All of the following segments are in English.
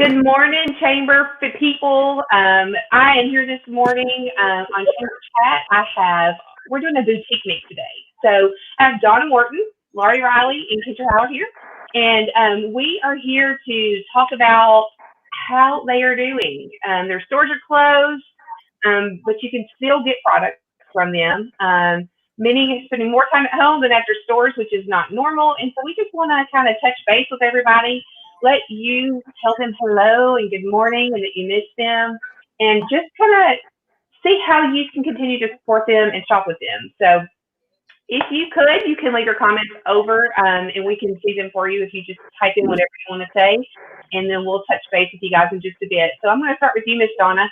Good morning, Chamber people. I am here this morning on Chamber Chat. We're doing a boutique mix today. So I have Donna Morton, Laurie Riley, and Kendra Howard here. And we are here to talk about how they are doing. Their stores are closed, but you can still get products from them. Many are spending more time at home than at their stores, which is not normal. And so we just want to kind of touch base with everybody, let you tell them hello and good morning and that you miss them, and just kind of see how you can continue to support them and shop with them. So if you could, you can leave your comments over and we can see them for you if you just type in whatever you want to say, and then we'll touch base with you guys in just a bit. So I'm going to start with you, Miss Donna.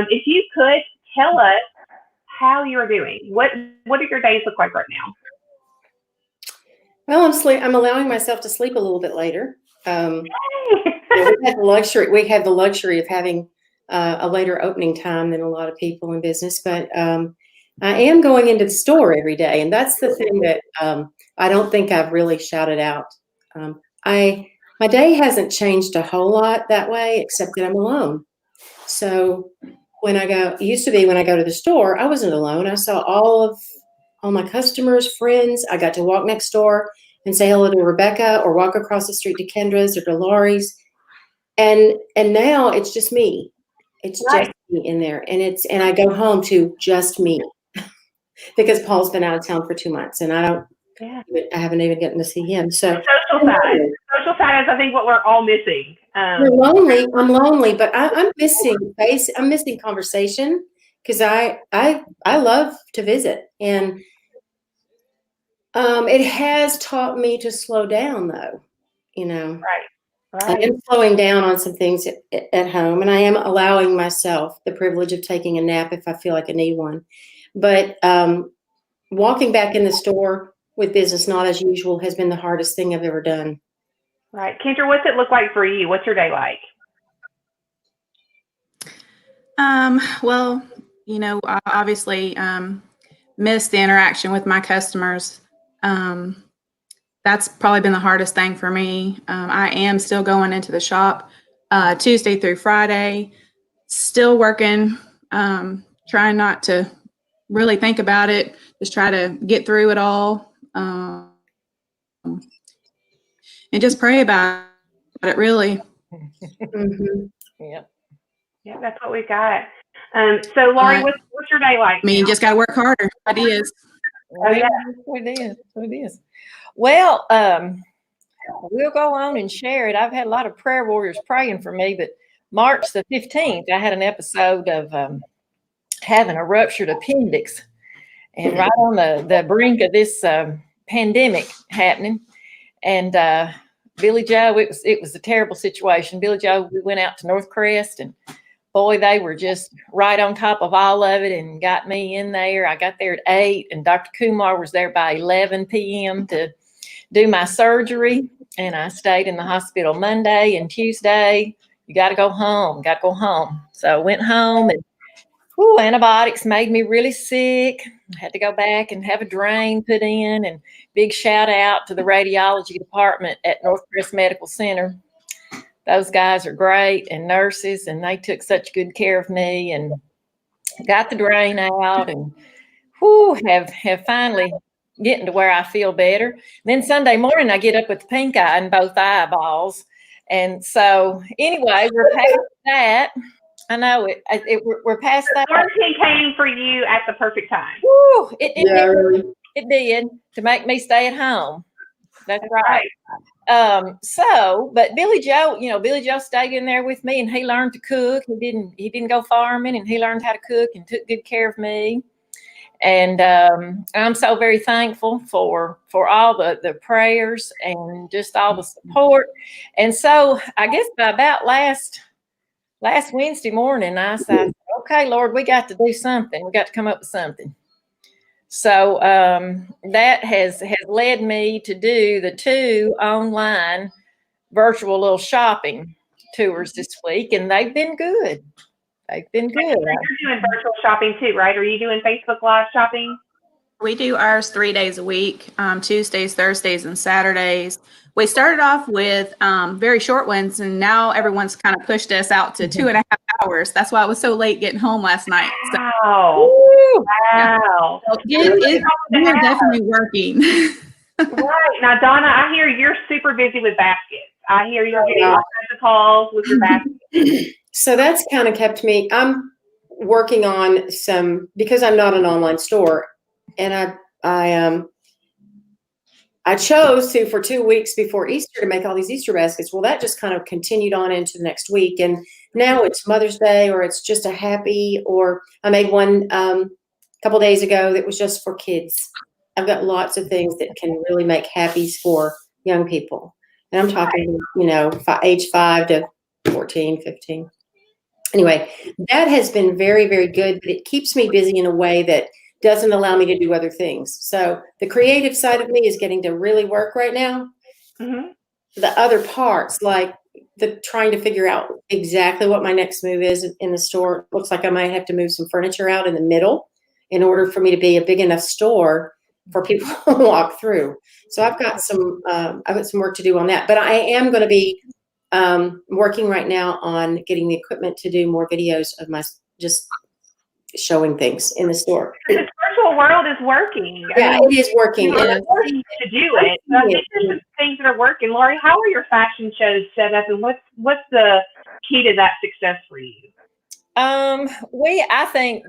If you could tell us how you're doing. What do your days look like right now? Well, I'm allowing myself to sleep a little bit later. We have the luxury of having a later opening time than a lot of people in business, but I am going into the store every day, and that's the thing that I don't think I've really shouted out. My day hasn't changed a whole lot that way, except that I'm alone. So when I go to the store, I wasn't alone. I saw all my customers, friends. I got to walk next door and say hello to Rebecca, or walk across the street to Kendra's or to Laurie's. And now it's just me. It's right. just me in there. And I go home to just me because Paul's been out of town for 2 months and I haven't even gotten to see him. So social side is, I think, what we're all missing. I'm lonely, but I'm missing conversation, because I love to visit, and it has taught me to slow down, though. Right. I am slowing down on some things at home, and I am allowing myself the privilege of taking a nap if I feel like I need one. But walking back in the store with business not as usual has been the hardest thing I've ever done. Right. Kendra, what's it look like for you? What's your day like? Well, I obviously miss the interaction with my customers. That's probably been the hardest thing for me. I am still going into the shop Tuesday through Friday, still working, trying not to really think about it, just try to get through it all. And just pray about it, really. Mm-hmm. Yeah, that's what we got. So, Laurie, what's your day like? You just got to work harder. It is. It is. Well, we'll go on and share it. I've had a lot of prayer warriors praying for me, but March the 15th, I had an episode of having a ruptured appendix, and right on the brink of this pandemic happening. And Billy Joe, it was a terrible situation. Billy Joe, we went out to North Crest, and boy, they were just right on top of all of it and got me in there. I got there at 8, and Dr. Kumar was there by 11 p.m. to do my surgery. And I stayed in the hospital Monday and Tuesday. You got to go home. So I went home, and antibiotics made me really sick. I had to go back and have a drain put in, and big shout out to the radiology department at North Crest Medical Center. Those guys are great, and nurses, and they took such good care of me and got the drain out, and have finally getting to where I feel better. Then Sunday morning, I get up with the pink eye in both eyeballs. And so anyway, we're past that. I know we're past that. Quarantine came for you at the perfect time. It did, to make me stay at home. That's right. But Billy Joe stayed in there with me, and he learned to cook. He didn't go farming, and he learned how to cook and took good care of me. And I'm so very thankful for all the prayers and just all the support. And so I guess by about last Wednesday morning, I said, okay, Lord, we got to do something. We got to come up with something. So that has led me to do the 2 online virtual little shopping tours this week, and they've been good. You're doing virtual shopping too, right? Are you doing Facebook Live shopping? We do ours 3 days a week, Tuesdays, Thursdays, and Saturdays. We started off with very short ones, and now everyone's kind of pushed us out to 2.5 hours. That's why I was so late getting home last night. So, Wow. Wow. so we are definitely working. Right. Now, Donna, I hear you're super busy with baskets. I hear you're getting all kinds of calls with your baskets. So that's kind of kept me, I'm working on some, because I'm not an online store, and I chose to, for 2 weeks before Easter, to make all these Easter baskets. Well, that just kind of continued on into the next week. And now it's Mother's Day, or it's just a happy, or I made one a couple days ago that was just for kids. I've got lots of things that can really make happies for young people. And I'm talking, age 5 to 14, 15. Anyway, that has been very, very good, but it keeps me busy in a way that doesn't allow me to do other things. So the creative side of me is getting to really work right now. Mm-hmm. The other parts, like the trying to figure out exactly what my next move is in the store. Looks like I might have to move some furniture out in the middle in order for me to be a big enough store for people to walk through. So I've got some work to do on that, but I am going to be working right now on getting the equipment to do more videos of my just showing things in the store. The virtual world is working. Yeah, it is working. You are working to do it. So I think there's some things that are working. Laurie, how are your fashion shows set up, and what's the key to that success for you? I think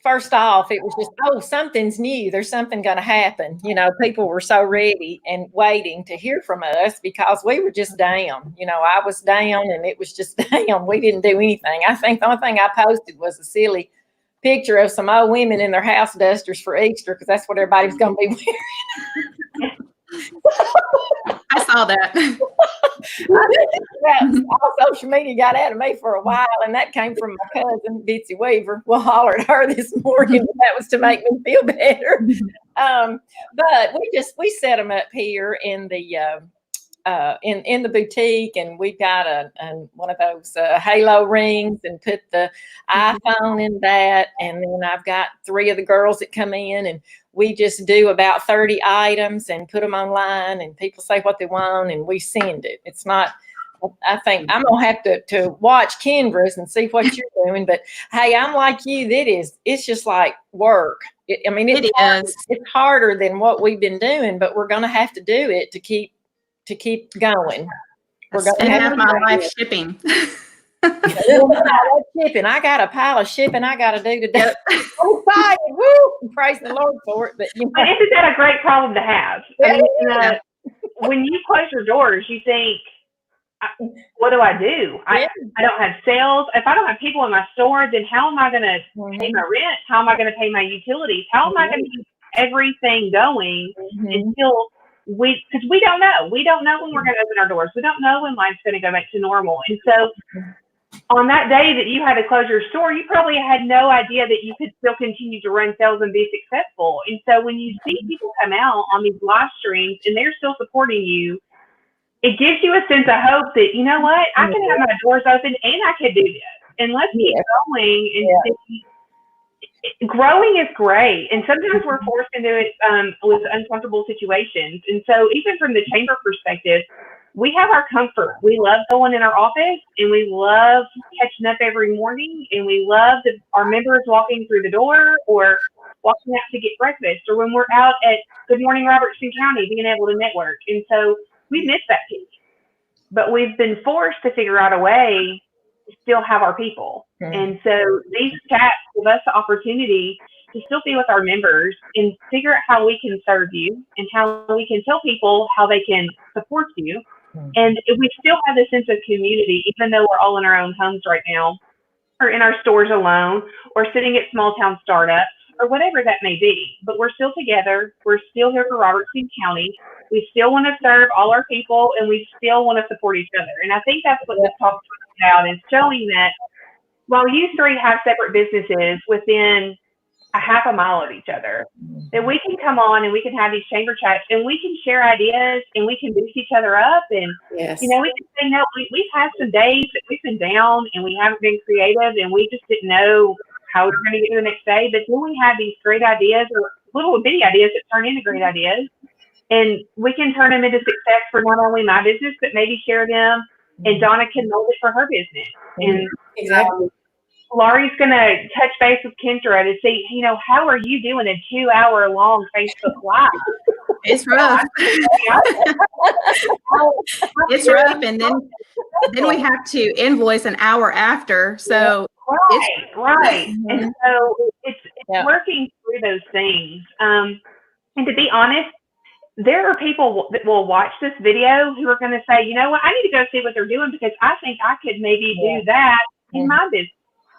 first off, it was just, something's new. There's something going to happen. People were so ready and waiting to hear from us because we were just down. I was down and it was just down. We didn't do anything. I think the only thing I posted was a silly picture of some old women in their house dusters for Easter, because that's what everybody's going to be wearing. I saw that. All social media got out of me for a while, and that came from my cousin Bitsy Weaver. We'll holler at her this morning. That was to make me feel better. But we set them up here in the in the boutique, and we've got one of those halo rings and put the iPhone in that, and then I've got 3 of the girls that come in, and we just do about 30 items and put them online, and people say what they want and we send it. It's not, I think I'm gonna have to watch Kendra's and see what you're doing, but hey, I'm like you, it's just like work. It's harder than what we've been doing, but we're gonna have to do it to keep going. We're going to have my life shipping. Shipping. I got a pile of shipping I got to do today. I'm excited. Woo! Praise the Lord for it. But isn't that a great problem to have? I mean, when you close your doors, you think, what do? I don't have sales. If I don't have people in my store, then how am I going to pay my rent? How am I going to pay my utilities? How am I going to keep everything going until because we don't know. We don't know when we're going to open our doors. We don't know when life's going to go back to normal. And so on that day that you had to close your store, you probably had no idea that you could still continue to run sales and be successful. And so when you see people come out on these live streams and they're still supporting you, it gives you a sense of hope that, you know what, I can have my doors open and I can do this. And let's keep going. And growing is great. And sometimes we're forced into it with uncomfortable situations. And so even from the chamber perspective, we have our comfort. We love going in our office, and we love catching up every morning, and we love our members walking through the door or walking out to get breakfast, or when we're out at Good Morning Robertson County being able to network. And so we miss that piece. But we've been forced to figure out a way to still have our people. And so these chats give us the opportunity to still be with our members and figure out how we can serve you and how we can tell people how they can support you. And if we still have a sense of community, even though we're all in our own homes right now, or in our stores alone, or sitting at small town startups, or whatever that may be. But we're still together. We're still here for Robertson County. We still want to serve all our people, and we still want to support each other. And I think that's what this talk is about, is showing that while you 3 have separate businesses within a half a mile of each other, that we can come on and we can have these chamber chats and we can share ideas and we can boost each other up. And, we can say, no, we've had some days that we've been down and we haven't been creative and we just didn't know how we were going to get to the next day. But then we have these great ideas, or little bitty ideas that turn into great ideas. And we can turn them into success for not only my business, but maybe share them. And Donna can mold it for her business. And Exactly. Laurie's going to touch base with Kendra to see, how are you doing a 2-hour-long Facebook Live? It's rough. It's rough. And then we have to invoice an hour after. So right. And so it's working through those things. And to be honest, there are people that will watch this video who are going to say, you know what, I need to go see what they're doing because I think I could maybe do that in my business.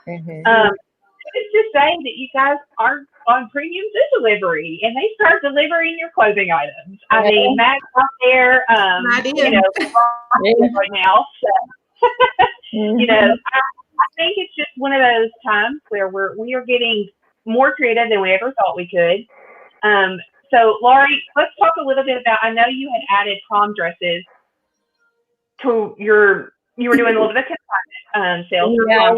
It's just saying that you guys are on premium food delivery and they start delivering your clothing items. I mean, Matt's out there, right now. So, I think it's just one of those times where we are getting more creative than we ever thought we could. So, Laurie, let's talk a little bit about, I know you had added prom dresses to you were doing a little bit of consignment sales. Yeah,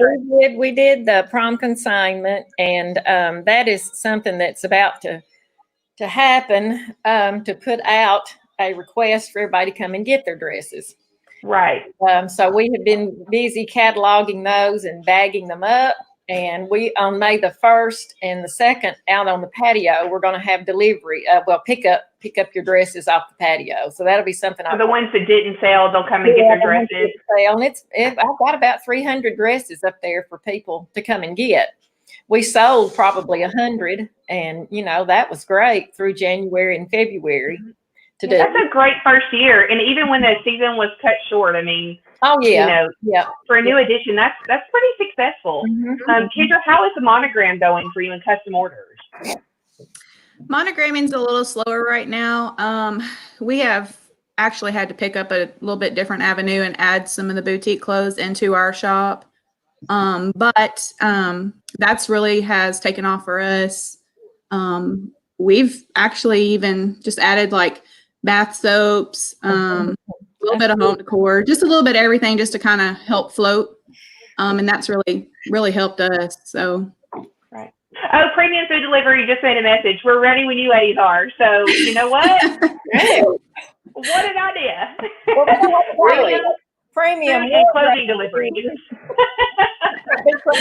we did the prom consignment, and that is something that's about to happen, to put out a request for everybody to come and get their dresses. Right. So we have been busy cataloging those and bagging them up. And we, on May the 1st and the 2nd, out on the patio, we're going to have delivery. Pick up your dresses off the patio. So that'll be something. For the ones that didn't sell, they'll come and get their dresses. And I've got about 300 dresses up there for people to come and get. We sold probably 100, and that was great through January and February. That's a great first year, and even when the season was cut short, I mean. Oh yeah, for a new edition, that's pretty successful. Kendra, how is the monogram going for you in custom orders? Monogramming's a little slower right now. We have actually had to pick up a little bit different avenue and add some of the boutique clothes into our shop. But that's really has taken off for us. We've actually even just added like bath soaps, a little bit of home decor, just a little bit of everything just to kind of help float. And that's really helped us. So. Right. Oh, premium food delivery just made a message. We're ready when you ladies are. So you know what? What an idea. Really? Premium and clothing delivery. So,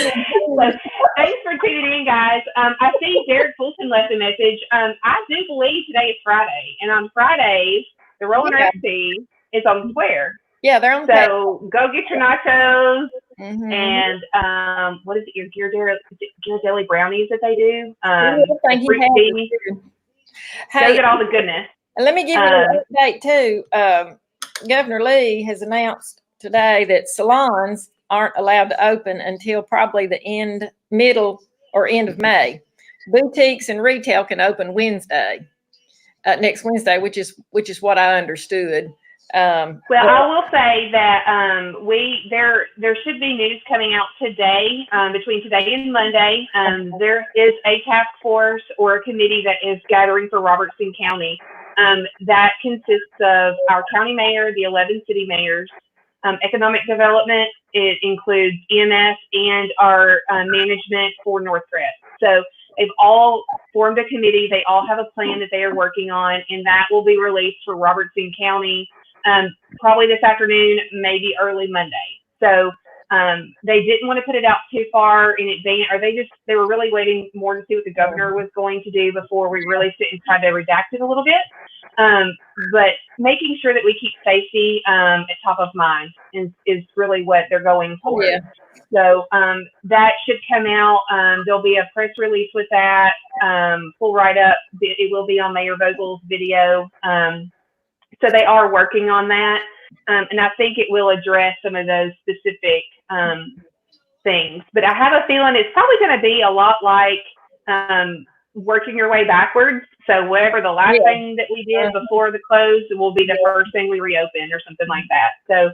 thanks for tuning in, guys. I see Derek Fulton left a message. I do believe today is Friday, and on Fridays, the Rolling Recipe is on the square. Yeah, they're on. So go get your nachos and what is it? Your Ghirardelli brownies that they do. Go get all the goodness. And let me give you an update too. Governor Lee has announced today that salons aren't allowed to open until probably the middle or end of May. Boutiques and retail can open next Wednesday, which is what I understood. Well, I will say that there should be news coming out today, between today and Monday. There is a task force or a committee that is gathering for Robertson County. That consists of our county mayor, the 11 city mayors, economic development. It includes EMS and our management for Northcrest. So they've all formed a committee. They all have a plan that they are working on, and that will be released for Robertson County probably this afternoon, maybe early Monday. So they didn't want to put it out too far in advance, or they were really waiting more to see what the governor was going to do before we released it and tried to redact it a little bit. But making sure that we keep safety at top of mind is really what they're going for. Yeah. So that should come out. There'll be a press release with that, full write-up. It will be on Mayor Vogel's video. So they are working on that. And I think it will address some of those specific things. But I have a feeling it's probably going to be a lot like working your way backwards. So whatever the last thing that we did before the close will be the first thing we reopen or something like that. So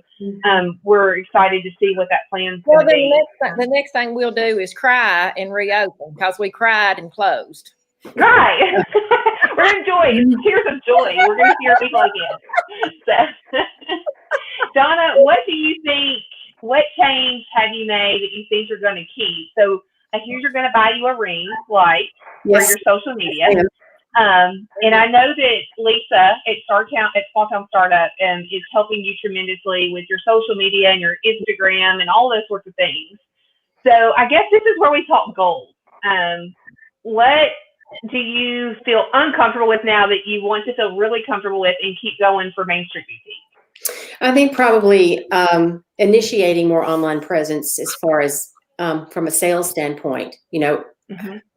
we're excited to see what that plan's going to be. The next thing we'll do is cry and reopen because we cried and closed. Right. We're enjoying tears of joy. We're going to see our people again. So, Donna, what do you think? What change have you made that you think you're going to keep? So I hear you're going to buy you a ring light for your social media. And I know that Lisa at Small Town Startup, is helping you tremendously with your social media and your Instagram and all those sorts of things. So I guess this is where we talk goals. What do you feel uncomfortable with now that you want to feel really comfortable with and keep going for Main Street Boutique? I think probably initiating more online presence as far as from a sales standpoint,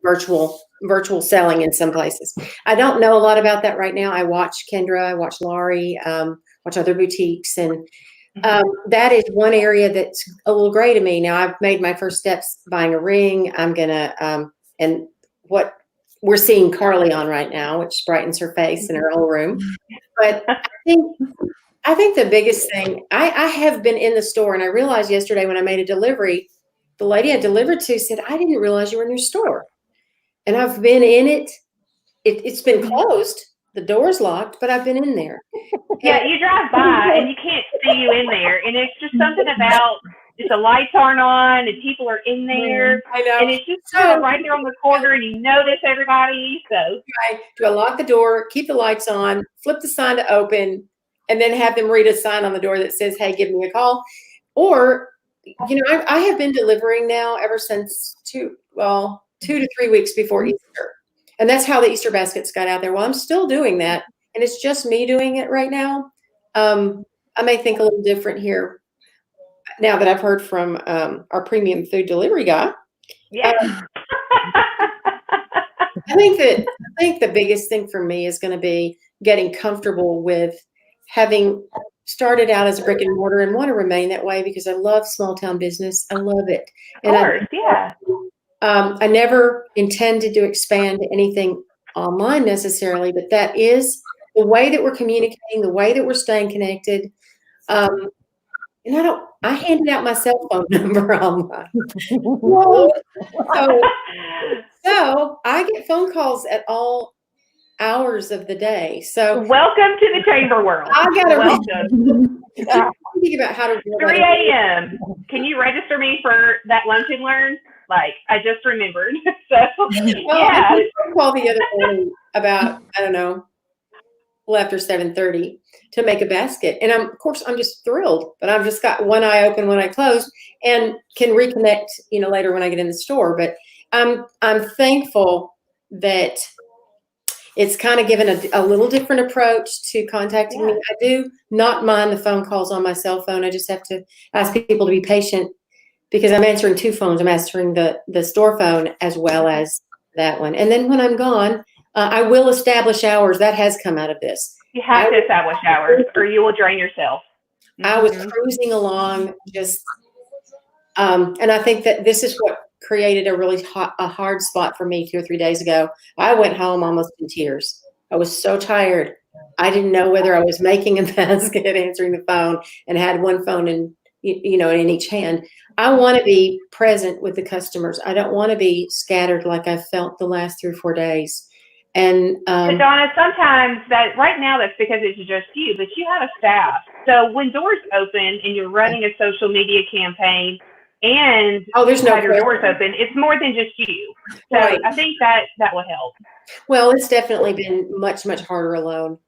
virtual selling in some places. I don't know a lot about that right now. I watch Kendra, I watch Laurie, watch other boutiques, and that is one area that's a little gray to me. Now I've made my first steps buying a ring. I'm gonna and what we're seeing Carly on right now, which brightens her face in her own room. But I think the biggest thing, I have been in the store, and I realized yesterday when I made a delivery, the lady I delivered to said, I didn't realize you were in your store. And I've been in it. It's been closed. The door's locked, but I've been in there. Yeah, you drive by and you can't see you in there. And it's just something about if the lights aren't on and people are in there. I know. And it's just kind of right there on the corner and you notice everybody. So do I lock the door, keep the lights on, flip the sign to open, and then have them read a sign on the door that says, hey, give me a call? Or, I have been delivering now ever since 2 to 3 weeks before Easter. And that's how the Easter baskets got out there. Well, I'm still doing that. And it's just me doing it right now. I may think a little different here now that I've heard from our premium food delivery guy. Yeah. I think the biggest thing for me is going to be getting comfortable with having started out as a brick and mortar and want to remain that way because I love small town business. I love it. Of course, yeah. I never intended to expand anything online necessarily, but that is the way that we're communicating, the way that we're staying connected. And I handed out my cell phone number online. So I get phone calls at all hours of the day. So welcome to the chamber world. I gotta welcome. Think about how to 3 a.m. Can you register me for that lunch and learn? Like I just remembered. So yeah. I called the other morning about after 7:30 to make a basket, and of course I'm just thrilled. But I've just got one eye open, one eye closed, and can reconnect later when I get in the store. But I'm thankful that it's kind of given a little different approach to contacting me. I do not mind the phone calls on my cell phone. I just have to ask people to be patient because I'm answering two phones. I'm answering the store phone as well as that one. And then when I'm gone, I will establish hours. That has come out of this. You have to establish hours or you will drain yourself. I was cruising along just, and I think that this is what created a hard spot for me 2 or 3 days ago. I went home almost in tears. I was so tired. I didn't know whether I was making a basket, answering the phone, and had one phone in each hand. I want to be present with the customers. I don't want to be scattered like I've felt the last 3 or 4 days. And but Donna, sometimes right now that's because it's just you, but you have a staff. So when doors open and you're running a social media campaign and there's no your doors open, it's more than just you. So right. I think that will help. Well, it's definitely been much, much harder alone.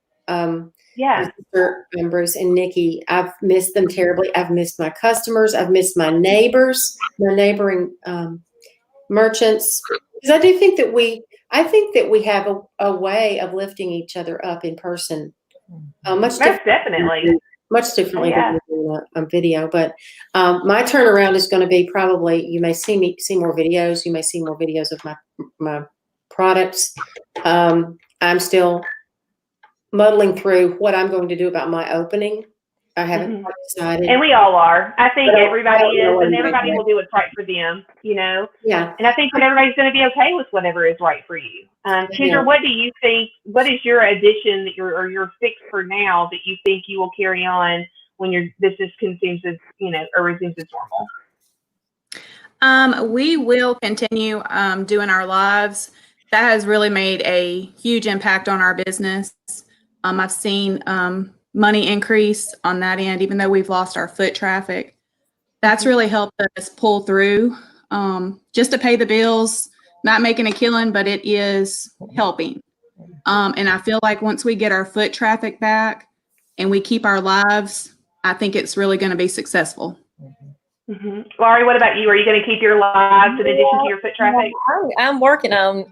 Bruce and Nikki, I've missed them terribly. I've missed my customers. I've missed my neighbors, my neighboring merchants. Because I think that we have a way of lifting each other up in person. Much differently than on video. But my turnaround is going to be probably, you may see more videos. You may see more videos of my products. I'm still muddling through what I'm going to do about my opening. I haven't quite decided. And we all are. I think everybody is, and everybody will do what's right for them, Yeah. And I think that everybody's going to be okay with whatever is right for you. Kendra, what do you think, what is your addition or your fix for now that you think you will carry on when your business resumes as normal? We will continue doing our lives. That has really made a huge impact on our business. I've seen money increase on that end, even though we've lost our foot traffic. That's really helped us pull through just to pay the bills, not making a killing, but it is helping. And I feel like once we get our foot traffic back and we keep our lives, I think it's really going to be successful. Mm-hmm. Laurie, what about you? Are you going to keep your lives in addition to your foot traffic? I'm working on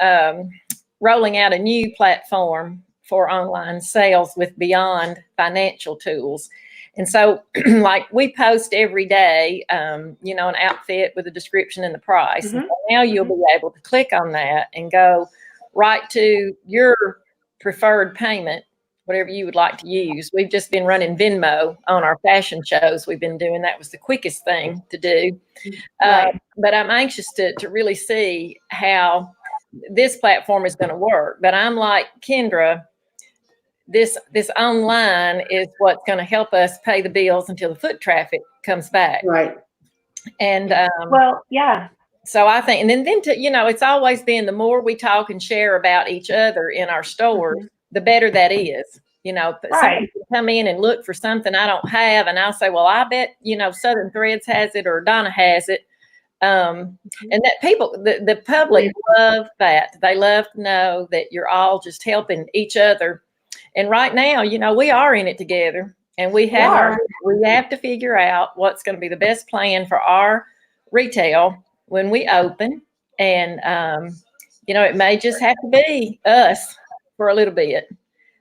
rolling out a new platform for online sales with Beyond financial tools. And so like we post every day, an outfit with a description and the price. Mm-hmm. And so now you'll be able to click on that and go right to your preferred payment, whatever you would like to use. We've just been running Venmo on our fashion shows. We've been doing that was the quickest thing to do. Right. But I'm anxious to really see how this platform is going to work. But I'm like Kendra, this online is what's going to help us pay the bills until the foot traffic comes back. Right. And well, yeah. So I think, and then it's always been the more we talk and share about each other in our stores, Mm-hmm. the better that is. Right. Somebody can come in and look for something I don't have, and I'll say, well, I bet Southern Threads has it or Donna has it. And that the public love that. They love to know that you're all just helping each other. And right now, we are in it together, and we have to figure out what's going to be the best plan for our retail when we open. And, it may just have to be us for a little bit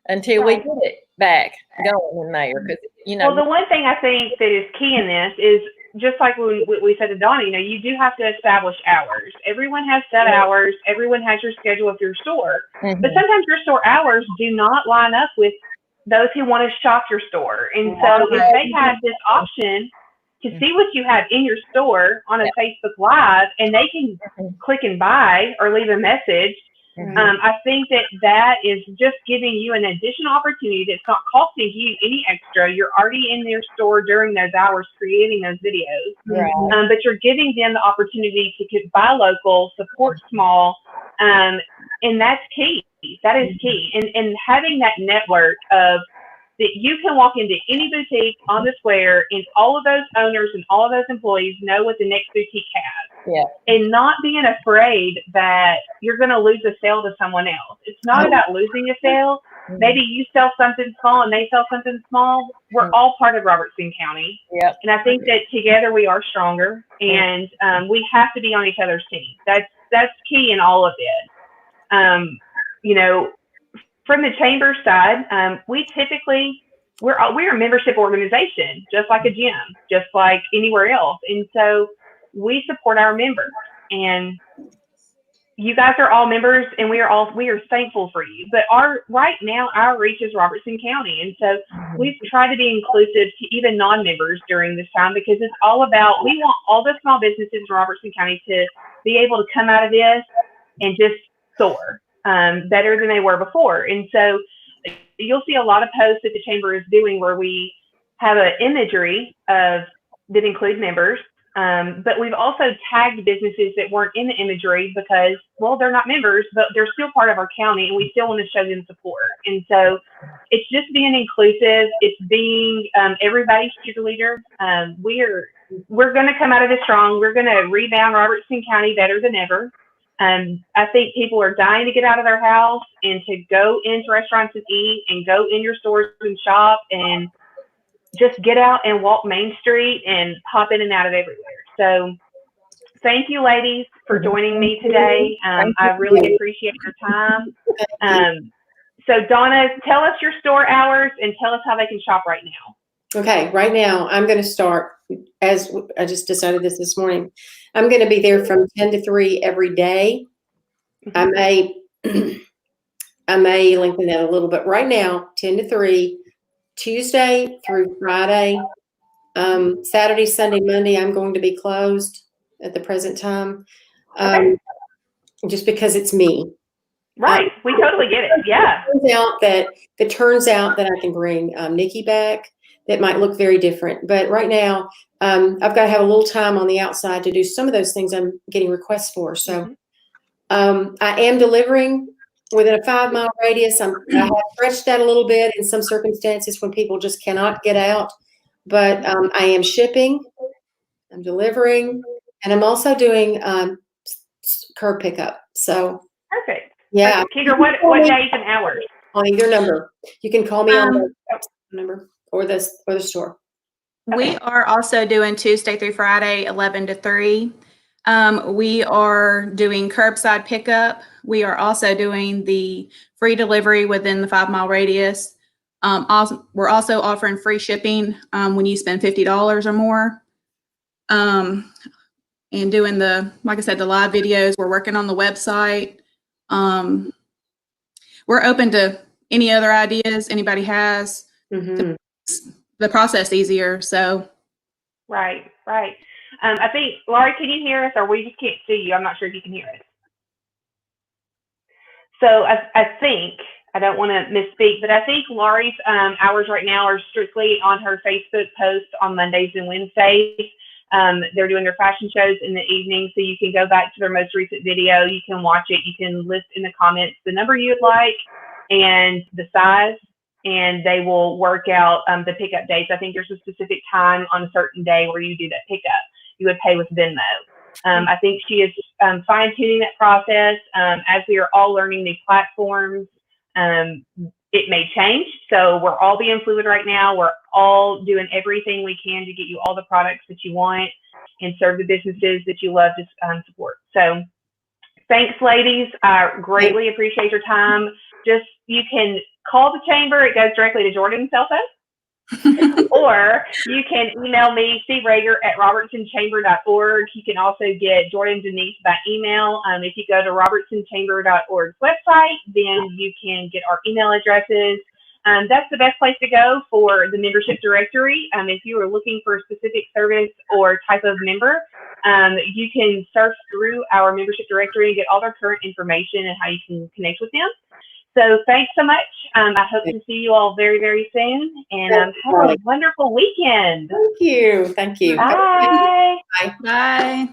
until we get it back going in there. Well, the one thing I think that is key in this is just like when we said to Donna, you do have to establish hours. Everyone has set hours. Everyone has your schedule of your store. Mm-hmm. But sometimes your store hours do not line up with those who want to shop your store. And so if they have this option to see what you have in your store on a Facebook Live, and they can click and buy or leave a message, I think that is just giving you an additional opportunity that's not costing you any extra. You're already in their store during those hours creating those videos, but you're giving them the opportunity to buy local, support small, and that's key. That is key. And having that network of that you can walk into any boutique on the square and all of those owners and all of those employees know what the next boutique has. Yeah. And not being afraid that you're going to lose a sale to someone else. It's not about losing a sale. Maybe you sell something small and they sell something small. We're all part of Robertson County. Yep. And I think that together we are stronger, and we have to be on each other's team. That's key in all of it. From the chamber side, we're a membership organization, just like a gym, just like anywhere else. And so we support our members, and you guys are all members, and we are thankful for you. But right now our reach is Robertson County. And so we've tried to be inclusive to even non-members during this time, because it's all about, we want all the small businesses in Robertson County to be able to come out of this and just soar better than they were before. And so you'll see a lot of posts that the chamber is doing where we have an imagery that include members, but we've also tagged businesses that weren't in the imagery because, well, they're not members, but they're still part of our county, and we still want to show them support. And so it's just being inclusive. It's being everybody's cheerleader. We're going to come out of this strong. We're going to rebound Robertson County better than ever. I think people are dying to get out of their house and to go into restaurants and eat, and go in your stores and shop, and just get out and walk Main Street and hop in and out of everywhere. So thank you, ladies, for joining me today. I really appreciate your time. So Donna, tell us your store hours and tell us how they can shop right now. Okay, right now I'm going to start, as I just decided this morning, I'm going to be there from 10 to 3 every day. I may lengthen that a little bit. Right now, 10 to 3, Tuesday through Friday. Saturday, Sunday, Monday, I'm going to be closed at the present time, just because it's me. Right, we totally get it. Yeah. It turns out that I can bring Nikki back. That might look very different, but right now I've got to have a little time on the outside to do some of those things I'm getting requests for. So I am delivering within a 5-mile radius. I have stretched that a little bit in some circumstances when people just cannot get out, but I am shipping, I'm delivering, and I'm also doing curb pickup. So perfect. Yeah. Kendra, what days and hours? On either number. You can call me on Um, the number or the store. We are also doing Tuesday through Friday, 11 to 3. We are doing curbside pickup. We are also doing the free delivery within the 5-mile radius. We're also offering free shipping when you spend $50 or more. And doing like I said, the live videos. We're working on the website. We're open to any other ideas anybody has to make the process easier. So. Right. I think, Laurie, can you hear us, or we just can't see you? I'm not sure if you can hear us. So I think, I don't want to misspeak, but I think Laurie's hours right now are strictly on her Facebook post on Mondays and Wednesdays. They're doing their fashion shows in the evening, so you can go back to their most recent video. You can watch it. You can list in the comments the number you'd like and the size, and they will work out the pickup dates. I think there's a specific time on a certain day where you do that pickup. You would pay with Venmo. I think she is fine-tuning that process. As we are all learning new platforms, it may change. So we're all being fluid right now. We're all doing everything we can to get you all the products that you want and serve the businesses that you love to support. So thanks, ladies. I greatly appreciate your time. You can call the chamber. It goes directly to Jordan's cell phone. Or you can email me, crager@robertsonchamber.org. You can also get Jordan Denise by email. If you go to robertsonchamber.org's website, then you can get our email addresses. That's the best place to go for the membership directory. If you are looking for a specific service or type of member, you can search through our membership directory and get all their current information and how you can connect with them. So thanks so much. I hope to see you all very, very soon. And have a wonderful weekend. Thank you. Bye. Bye.